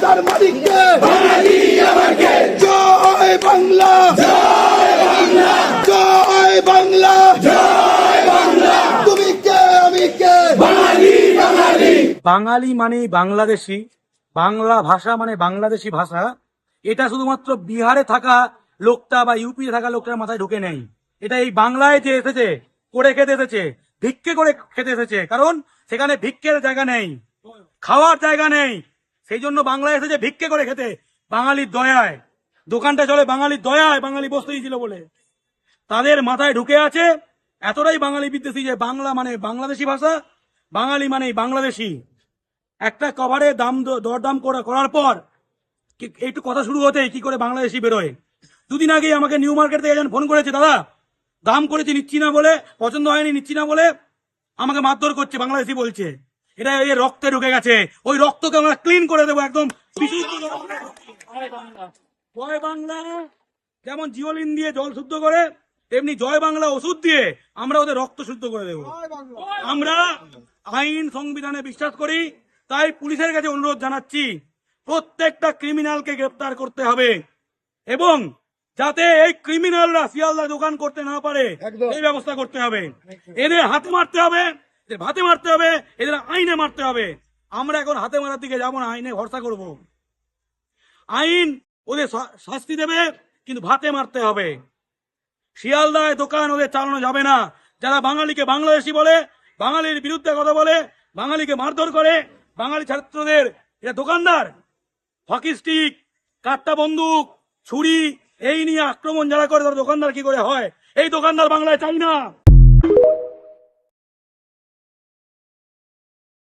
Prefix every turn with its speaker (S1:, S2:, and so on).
S1: তার মালিককে জয় বাংলা, জয় বাংলা, তুমি কে আমি কে,
S2: বাঙালি মানে বাংলাদেশি, বাংলা ভাষা মানে বাংলাদেশি ভাষা। এটা শুধুমাত্র বিহারে থাকা লোকটা বা ইউপিতে থাকা লোকটার মাথায় ঢুকে নেই। এটা এই বাংলায় যে এসেছে, করে খেতে এসেছে, ভিক্ষে করে খেতে এসেছে, কারণ সেখানে ভিক্ষের জায়গা নেই, খাওয়ার জায়গা নেই, সেই জন্য বাংলায় এসেছে ভিক্ষে করে খেতে। বাঙালির দয়ায় দোকানটা চলে, বাঙালির দয়ায়, বাঙালি বসতেই ছিল বলে তাদের মাথায় ঢুকে আছে। এতটাই বাঙালি বিদ্বেষী যে বাংলা মানে বাংলাদেশি ভাষা, বাঙালি মানে বাংলাদেশি। একটা কভারে দরদাম করার পর একটু কথা শুরু হতেই কি করে বাংলাদেশি বেরোয়। দুদিন আগে আমাকে নিউ মার্কেট থেকে একজন ফোন করেছে, দাদা দাম করেছি নিচ্ছি না বলে, পছন্দ হয়নি নিচ্ছি না বলে আমাকে মারধর করছে, বাংলাদেশি বলছে। এটা এই রক্তে ঢুকে গেছে, ওই রক্তকে আমরা ক্লিন করে দেবো একদম বিশুদ্ধ। জয় বাংলা যেমন জিওলিন দিয়ে জল শুদ্ধ করে, তেমনি জয় বাংলা ওষুধ দিয়ে আমরা ওদের রক্ত শুদ্ধ করে দেবো। আমরা আইন সংবিধানে বিশ্বাস করি, তাই পুলিশের কাছে অনুরোধ জানাচ্ছি, প্রত্যেকটা ক্রিমিনালকে গ্রেপ্তার করতে হবে এবং যাতে এই ক্রিমিনালরা শিয়ালদা দোকান করতে না পারে এই ব্যবস্থা করতে হবে। এদের হাতে মারতে হবে, এদের ভাতে মারতে হবে, এদের আইনে মারতে হবে। আমরা এখন হাতে মারার দিকে যাবো না, আইনে ভরসা করব। আইন ওদের শাস্তি দেবে, কিন্তু ভাতে মারতে হবে। শিয়ালদায় দোকান ওদের চালানো যাবে না। যারা বাঙালিকে বাংলাদেশি বলে, বাঙালির বিরুদ্ধে কথা বলে, বাঙালিকে মারধর করে, বাঙালি ছাত্রদের এরা দোকানদার, হকি স্টিক, কাট্টা বন্দুক, ছুরি এই নিয়ে আক্রমণ যারা করে তারা দোকানদার কি করে হয়? এই দোকানদার বাংলায় চাই না।